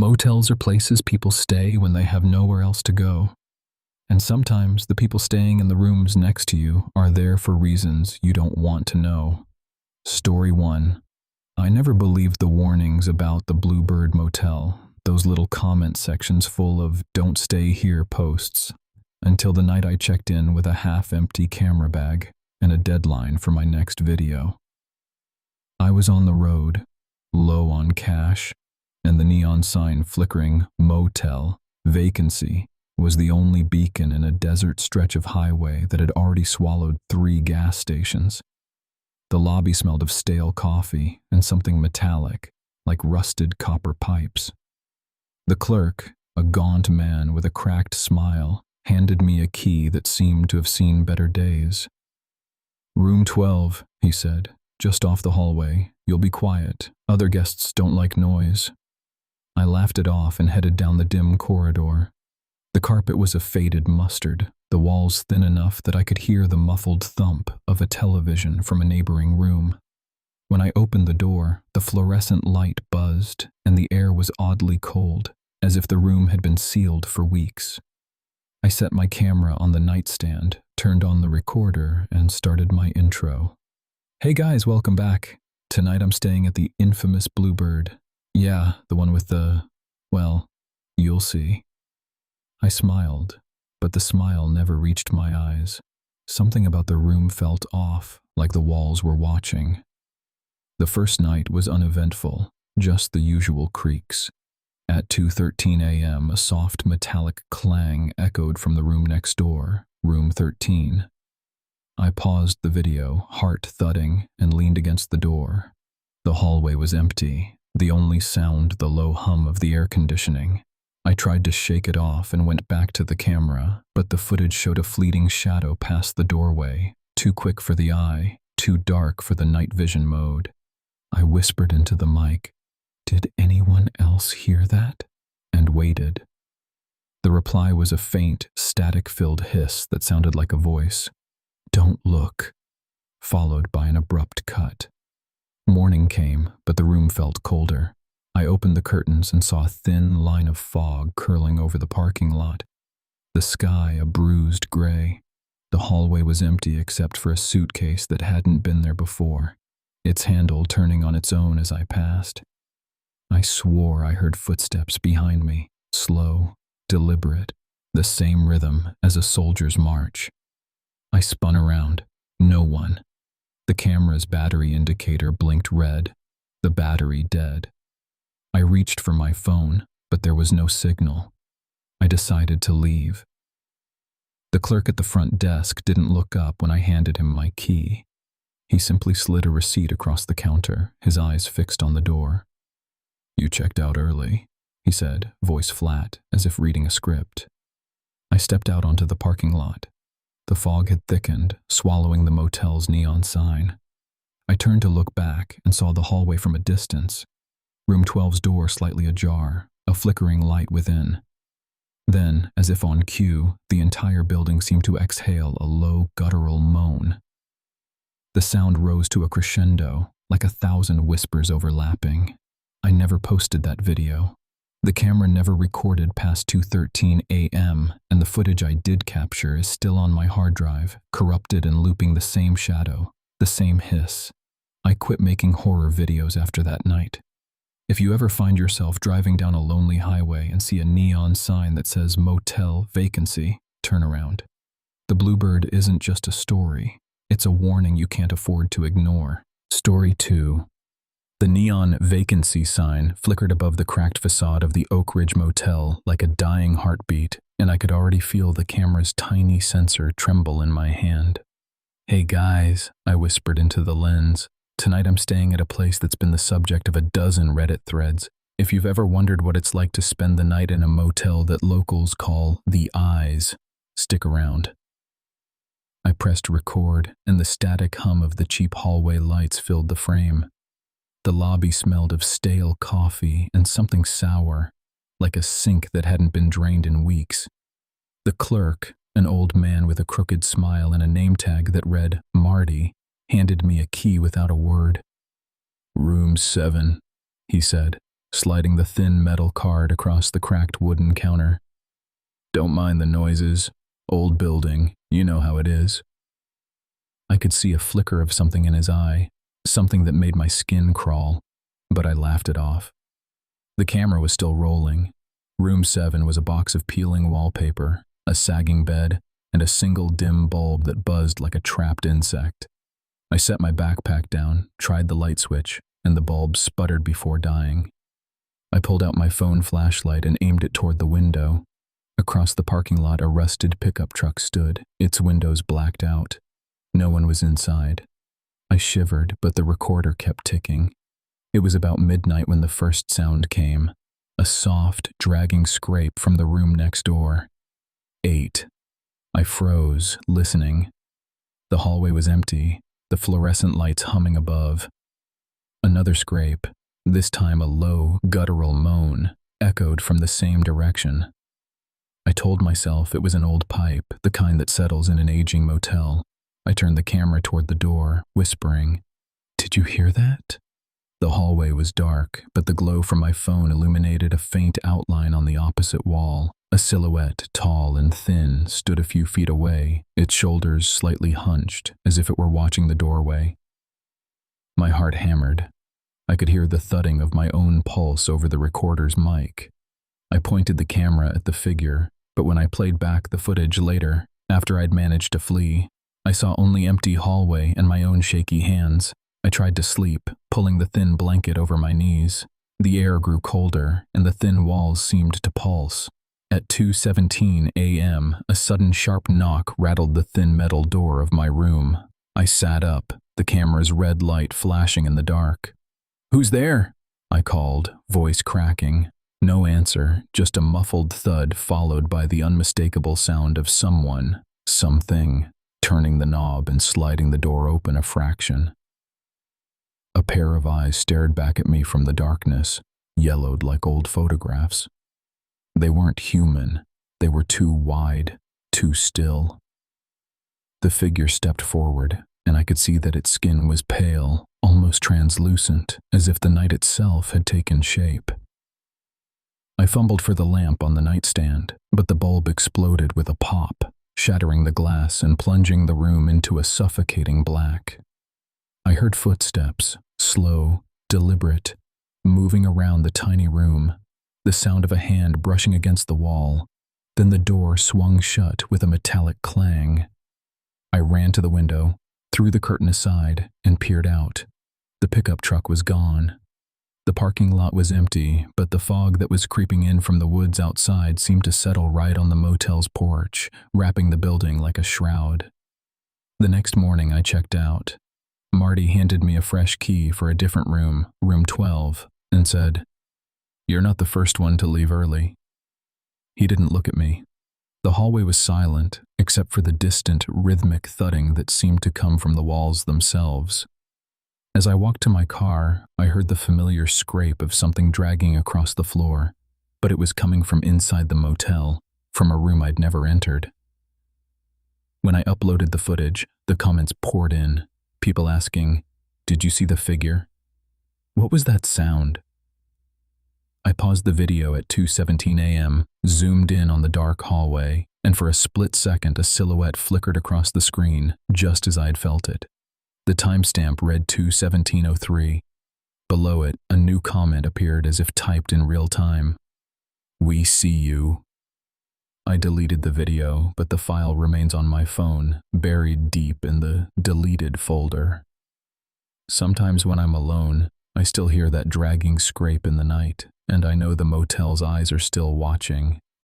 Motels are places people stay when they have nowhere else to go. And sometimes the people staying in the rooms next to you are there for reasons you don't want to know. Story 1. I never believed the warnings about the Bluebird Motel, those little comment sections full of "don't stay here" posts, until the night I checked in with a half-empty camera bag and a deadline for my next video. I was on the road, low on cash, and the neon sign flickering "Motel, Vacancy" was the only beacon in a desert stretch of highway that had already swallowed 3 gas stations. The lobby smelled of stale coffee and something metallic, like rusted copper pipes. The clerk, a gaunt man with a cracked smile, handed me a key that seemed to have seen better days. "Room 12, he said, "just off the hallway. You'll be quiet. Other guests don't like noise." I laughed it off and headed down the dim corridor. The carpet was a faded mustard, the walls thin enough that I could hear the muffled thump of a television from a neighboring room. When I opened the door, the fluorescent light buzzed and the air was oddly cold, as if the room had been sealed for weeks. I set my camera on the nightstand, turned on the recorder, and started my intro. "Hey guys, welcome back. Tonight I'm staying at the infamous Bluebird. Yeah, the one with well, you'll see." I smiled, but the smile never reached my eyes. Something about the room felt off, like the walls were watching. The first night was uneventful, just the usual creaks. At 2:13 a.m., a soft metallic clang echoed from the room next door, room 13. I paused the video, heart thudding, and leaned against the door. The hallway was empty, the only sound the low hum of the air conditioning. I tried to shake it off and went back to the camera, but the footage showed a fleeting shadow past the doorway, too quick for the eye, too dark for the night vision mode. I whispered into the mic, "Did anyone else hear that?" and waited. The reply was a faint, static-filled hiss that sounded like a voice. "Don't look," followed by an abrupt cut. Morning came, but the room felt colder. I opened the curtains and saw a thin line of fog curling over the parking lot. The sky a bruised gray. The hallway was empty except for a suitcase that hadn't been there before, its handle turning on its own as I passed. I swore I heard footsteps behind me, slow, deliberate, the same rhythm as a soldier's march. I spun around. No one. The camera's battery indicator blinked red, the battery dead. I reached for my phone, but there was no signal. I decided to leave. The clerk at the front desk didn't look up when I handed him my key. He simply slid a receipt across the counter, his eyes fixed on the door. "You checked out early," he said, voice flat, as if reading a script. I stepped out onto the parking lot. The fog had thickened, swallowing the motel's neon sign. I turned to look back and saw the hallway from a distance. Room 12's door slightly ajar, a flickering light within. Then, as if on cue, the entire building seemed to exhale a low, guttural moan. The sound rose to a crescendo, like 1,000 whispers overlapping. I never posted that video. The camera never recorded past 2:13 a.m., and the footage I did capture is still on my hard drive, corrupted and looping the same shadow, the same hiss. I quit making horror videos after that night. If you ever find yourself driving down a lonely highway and see a neon sign that says "Motel, Vacancy," turn around. The Bluebird isn't just a story. It's a warning you can't afford to ignore. Story 2. The neon "Vacancy" sign flickered above the cracked facade of the Oak Ridge Motel like a dying heartbeat, and I could already feel the camera's tiny sensor tremble in my hand. "Hey guys," I whispered into the lens. "Tonight I'm staying at a place that's been the subject of a dozen Reddit threads. If you've ever wondered what it's like to spend the night in a motel that locals call the Eyes, stick around." I pressed record, and the static hum of the cheap hallway lights filled the frame. The lobby smelled of stale coffee and something sour, like a sink that hadn't been drained in weeks. The clerk, an old man with a crooked smile and a name tag that read Marty, handed me a key without a word. "Room 7, he said, sliding the thin metal card across the cracked wooden counter. "Don't mind the noises. Old building, you know how it is." I could see a flicker of something in his eye, something that made my skin crawl, but I laughed it off. The camera was still rolling. Room 7 was a box of peeling wallpaper, a sagging bed, and a single dim bulb that buzzed like a trapped insect. I set my backpack down, tried the light switch, and the bulb sputtered before dying. I pulled out my phone flashlight and aimed it toward the window. Across the parking lot, a rusted pickup truck stood, its windows blacked out. No one was inside. I shivered, but the recorder kept ticking. It was about midnight when the first sound came, a soft, dragging scrape from the room next door. 8. I froze, listening. The hallway was empty, the fluorescent lights humming above. Another scrape, this time a low, guttural moan, echoed from the same direction. I told myself it was an old pipe, the kind that settles in an aging motel. I turned the camera toward the door, whispering, "Did you hear that?" The hallway was dark, but the glow from my phone illuminated a faint outline on the opposite wall. A silhouette, tall and thin, stood a few feet away, its shoulders slightly hunched, as if it were watching the doorway. My heart hammered. I could hear the thudding of my own pulse over the recorder's mic. I pointed the camera at the figure, but when I played back the footage later, after I'd managed to flee, I saw only empty hallway and my own shaky hands. I tried to sleep, pulling the thin blanket over my knees. The air grew colder, and the thin walls seemed to pulse. At 2:17 a.m., a sudden sharp knock rattled the thin metal door of my room. I sat up, the camera's red light flashing in the dark. "Who's there?" I called, voice cracking. No answer, just a muffled thud followed by the unmistakable sound of someone, something, turning the knob and sliding the door open a fraction. A pair of eyes stared back at me from the darkness, yellowed like old photographs. They weren't human. They were too wide, too still. The figure stepped forward, and I could see that its skin was pale, almost translucent, as if the night itself had taken shape. I fumbled for the lamp on the nightstand, but the bulb exploded with a pop, shattering the glass and plunging the room into a suffocating black. I heard footsteps, slow, deliberate, moving around the tiny room, the sound of a hand brushing against the wall. Then the door swung shut with a metallic clang. I ran to the window, threw the curtain aside, and peered out. The pickup truck was gone. The parking lot was empty, but the fog that was creeping in from the woods outside seemed to settle right on the motel's porch, wrapping the building like a shroud. The next morning I checked out. Marty handed me a fresh key for a different room, room 12, and said, "You're not the first one to leave early." He didn't look at me. The hallway was silent, except for the distant, rhythmic thudding that seemed to come from the walls themselves. As I walked to my car, I heard the familiar scrape of something dragging across the floor, but it was coming from inside the motel, from a room I'd never entered. When I uploaded the footage, the comments poured in, people asking, "Did you see the figure? What was that sound?" I paused the video at 2:17 a.m., zoomed in on the dark hallway, and for a split second a silhouette flickered across the screen, just as I had felt it. The timestamp read 2:17:03. Below it, a new comment appeared as if typed in real time. "We see you." I deleted the video, but the file remains on my phone, buried deep in the deleted folder. Sometimes when I'm alone, I still hear that dragging scrape in the night, and I know the motel's eyes are still watching,